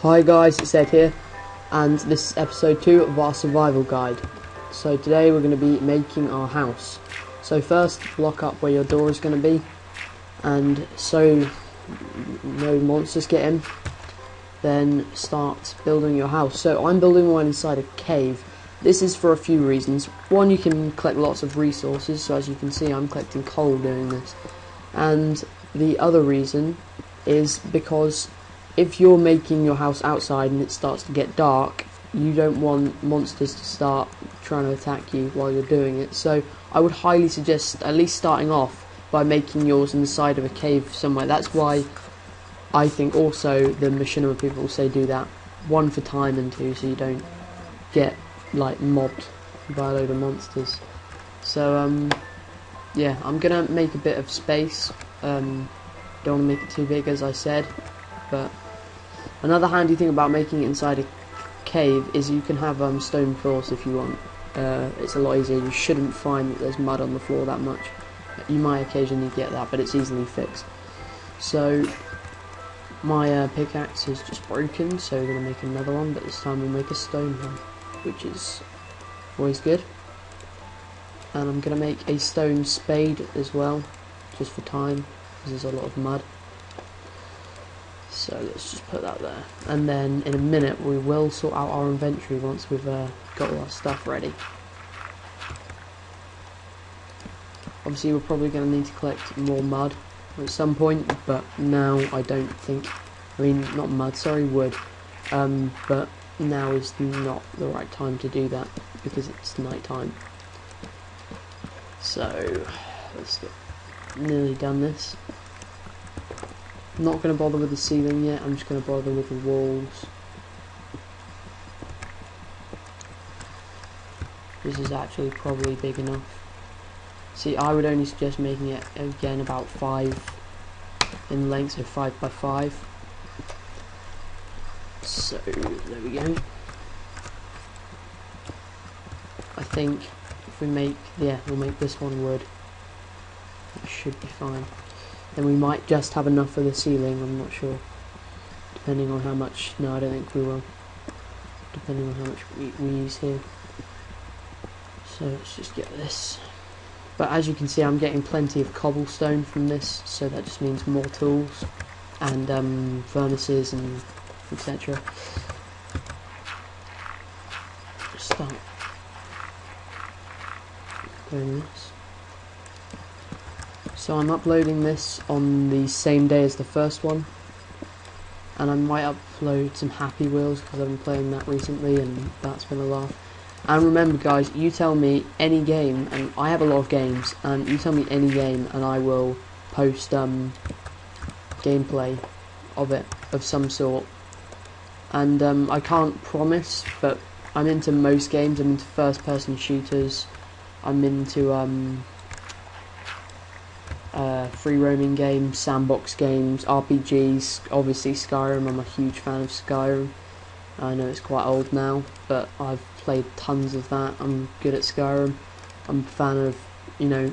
Hi guys, it's Ed here, and this is episode 2 of our survival guide. So today we're going to be making our house. So first, block up where your door is going to be, and so no monsters get in. Then start building your house. So I'm building one inside a cave. This is for a few reasons. One, you can collect lots of resources, so as you can see I'm collecting coal doing this. And the other reason is because if you're making your house outside and it starts to get dark, you don't want monsters to start trying to attack you while you're doing it. So I would highly suggest at least starting off by making yours in the side of a cave somewhere. That's why I think also the machinima people say do that. 1 for time, and 2 so you don't get like mobbed by a load of monsters. So yeah, I'm gonna make a bit of space. Don't want to make it too big, as I said, but another handy thing about making it inside a cave is you can have stone floors if you want. It's a lot easier. You shouldn't find that there's mud on the floor that much. You might occasionally get that, but it's easily fixed. So my pickaxe is just broken, so we're going to make another one, but this time we'll make a stone one, which is always good. And I'm going to make a stone spade as well, just for time, because there's a lot of mud. So let's just put that there, and then in a minute we will sort out our inventory once we've got all our stuff ready. Obviously we're probably going to need to collect more mud at some point, but now I don't think, I mean not mud, sorry, wood, but now is not the right time to do that because it's night time. So let's get nearly done this. I'm not going to bother with the ceiling yet, I'm just going to bother with the walls. This is actually probably big enough. See, I would only suggest making it again about 5 in length, so 5 by 5. So there we go. I think if we make, yeah, we'll make this one wood. That should be fine. Then we might just have enough for the ceiling, I'm not sure. Depending on how much, no I don't think we will. Depending on how much we use here. So let's just get this. But as you can see I'm getting plenty of cobblestone from this, so that just means more tools and furnaces and etc. Start doing this. So I'm uploading this on the same day as the first one, and I might upload some Happy Wheels because I've been playing that recently and that's been a laugh. And remember guys, you tell me any game, and I have a lot of games, and you tell me any game and I will post gameplay of it of some sort. And I can't promise, but I'm into most games. I'm into first person shooters, I'm into free roaming games, sandbox games, RPGs, obviously Skyrim. I'm a huge fan of Skyrim. I know it's quite old now, but I've played tons of that. I'm good at Skyrim. I'm a fan of, you know,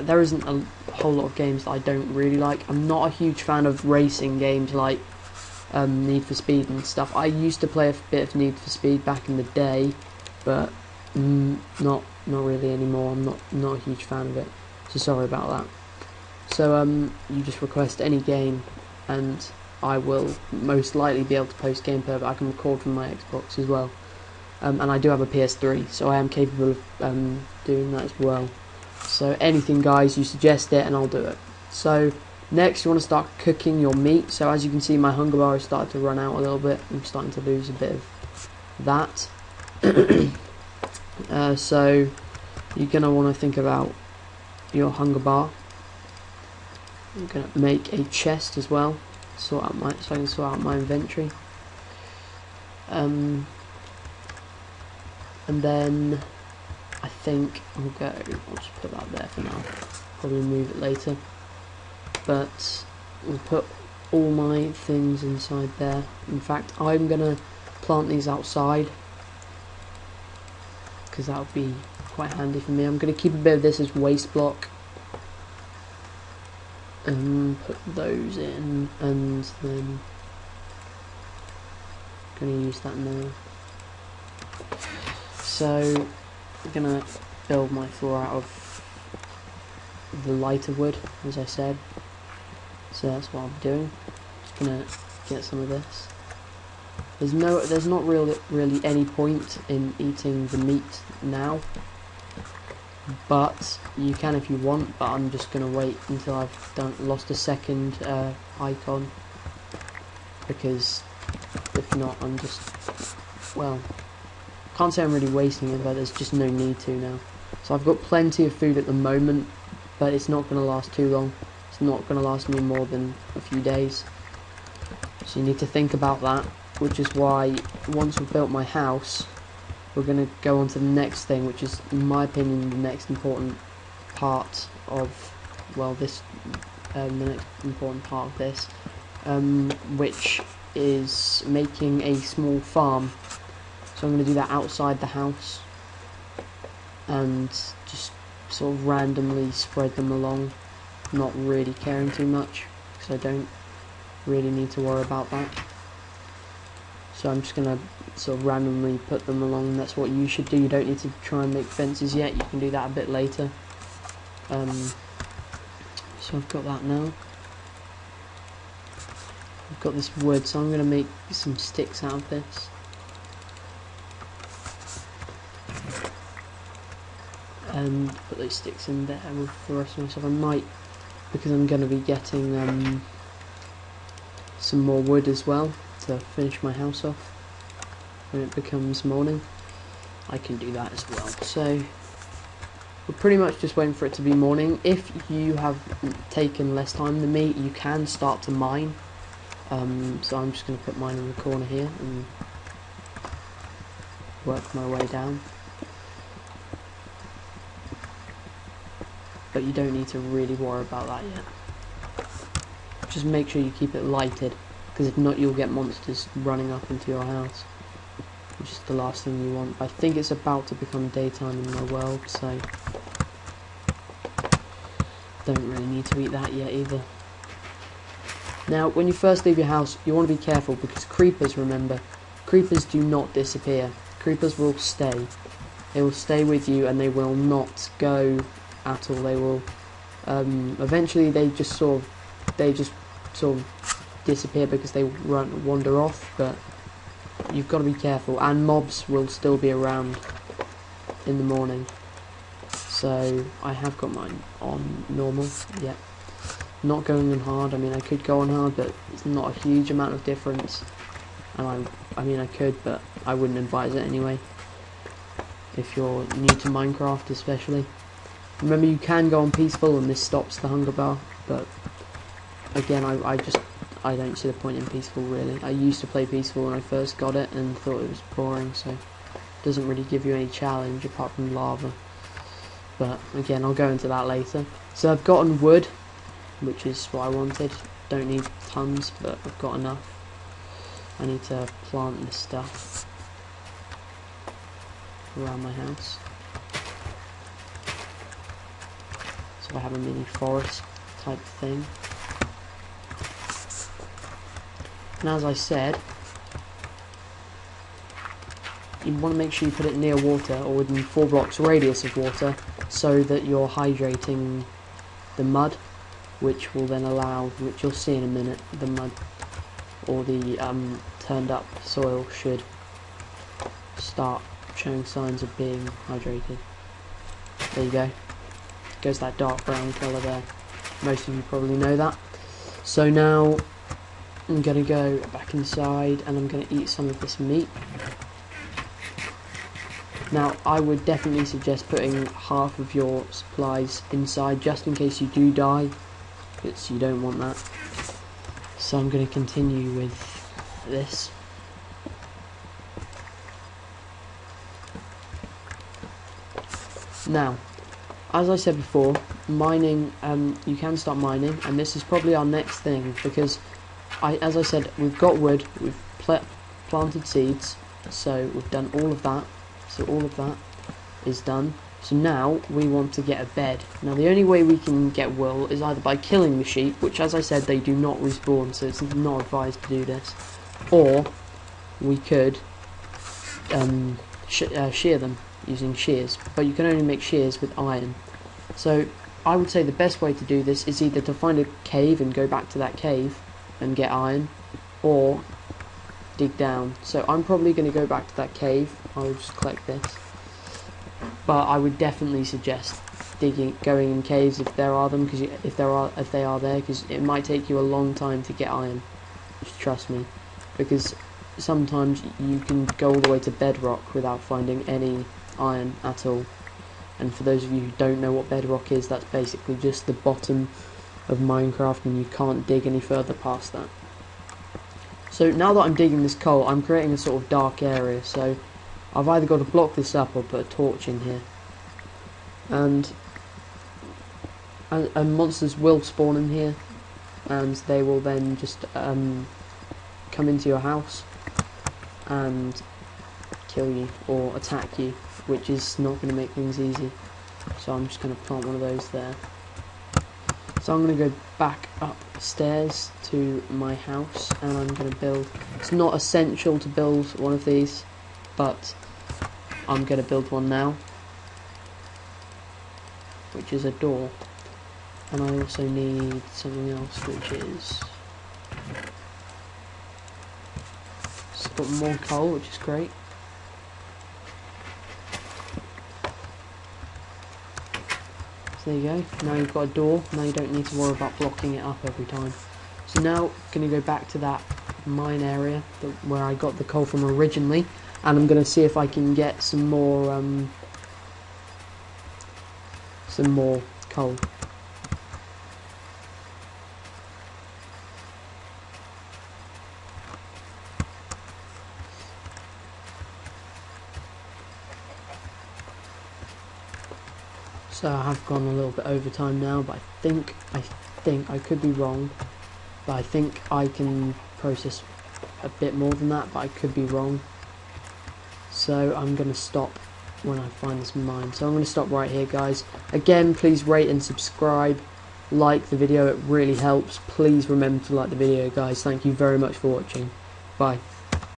there isn't a whole lot of games that I don't really like. I'm not a huge fan of racing games like Need for Speed and stuff. I used to play a bit of Need for Speed back in the day, but not really anymore. I'm not a huge fan of it, so sorry about that. So you just request any game and I will most likely be able to post gameplay, but I can record from my Xbox as well. And I do have a PS3, so I am capable of doing that as well. So anything guys, you suggest it and I'll do it. So next you want to start cooking your meat. So as you can see my hunger bar has started to run out a little bit. I'm starting to lose a bit of that. So you're going to want to think about your hunger bar. I'm going to make a chest as well, so I can sort out my inventory. And then I think I'll just put that there for now, probably move it later, but we'll put all my things inside there. In fact I'm going to plant these outside because that would be quite handy for me. I'm going to keep a bit of this as waste block and put those in, and then going to use that now. So I'm going to build my floor out of the lighter wood, as I said. So that's what I'm doing. Just going to get some of this. There's not really any point in eating the meat now, but you can if you want. But I'm just going to wait until I've lost a second icon, because if not, I'm just, well, can't say I'm really wasting it, but there's just no need to now. So I've got plenty of food at the moment, but it's not going to last too long. It's not going to last me more than a few days. So you need to think about that, which is why once we've built my house, we're going to go on to the next thing, which is, in my opinion, the next important part of, well, this, the next important part of this, which is making a small farm. So I'm going to do that outside the house, and just sort of randomly spread them along, not really caring too much, because I don't really need to worry about that. So I'm just going to sort of randomly put them along. That's what you should do. You don't need to try and make fences yet. You can do that a bit later. So I've got that now. I've got this wood, so I'm going to make some sticks out of this. And put those sticks in there with the rest of my stuff. I might, because I'm going to be getting some more wood as well to finish my house off when it becomes morning. I can do that as well. So we're pretty much just waiting for it to be morning. If you have taken less time than me, you can start to mine. So I'm just going to put mine in the corner here and work my way down. But you don't need to really worry about that yet. Just make sure you keep it lighted, because if not, you'll get monsters running up into your house, which is the last thing you want. I think it's about to become daytime in my world, so don't really need to eat that yet either. Now, when you first leave your house, you want to be careful, because creepers, remember, creepers do not disappear. Creepers will stay. They will stay with you, and they will not go at all. They will eventually they just sort of disappear because they wander off, but you've got to be careful, and mobs will still be around in the morning. So I have got mine on normal, yeah, not going on hard. I mean, I could go on hard, but it's not a huge amount of difference, and I mean I could, but I wouldn't advise it anyway if you're new to Minecraft especially. Remember, you can go on peaceful, and this stops the hunger bar, but again, I don't see the point in peaceful, really. I used to play peaceful when I first got it and thought it was boring, so it doesn't really give you any challenge apart from lava. But again, I'll go into that later. So I've gotten wood, which is what I wanted. Don't need tons, but I've got enough. I need to plant this stuff around my house. So I have a mini forest type thing. And as I said, you want to make sure you put it near water, or within 4 blocks radius of water, so that you're hydrating the mud, which will then allow, which you'll see in a minute, the mud or the turned up soil should start showing signs of being hydrated. There you go. Goes that dark brown colour there. Most of you probably know that. So now I'm going to go back inside and I'm going to eat some of this meat. Now, I would definitely suggest putting half of your supplies inside just in case you do die, because you don't want that. So I'm going to continue with this. Now, as I said before, mining, you can start mining, and this is probably our next thing, because as I said, we've got wood, we've planted seeds, so we've done all of that. So all of that is done. So now we want to get a bed. Now the only way we can get wool is either by killing the sheep, which as I said they do not respawn, so it's not advised to do this, or we could shear them using shears, but you can only make shears with iron. So I would say the best way to do this is either to find a cave and go back to that cave and get iron, or dig down. So I'm probably going to go back to that cave. I'll just collect this, but I would definitely suggest going in caves if there are them, because if they are there, because it might take you a long time to get iron. Just trust me, because sometimes you can go all the way to bedrock without finding any iron at all. And for those of you who don't know what bedrock is, that's basically just the bottom of Minecraft, and you can't dig any further past that. So now that I'm digging this coal, I'm creating a sort of dark area, so I've either got to block this up or put a torch in here. And monsters will spawn in here, and they will then just come into your house and kill you or attack you, which is not going to make things easy. So I'm just going to plant one of those there. So I'm going to go back upstairs to my house, and I'm going to build. It's not essential to build one of these, but I'm going to build one now, which is a door. And I also need something else, which is, it's got more coal, which is great. So there you go. Now you've got a door. Now you don't need to worry about blocking it up every time. So now I'm going to go back to that mine area where I got the coal from originally, and I'm going to see if I can get some more coal. So I have gone a little bit over time now, but I think I could be wrong, but I think I can process a bit more than that, but I could be wrong. So I'm going to stop when I find this mine. So I'm going to stop right here, guys. Again, please rate and subscribe, like the video, it really helps. Please remember to like the video, guys. Thank you very much for watching. Bye.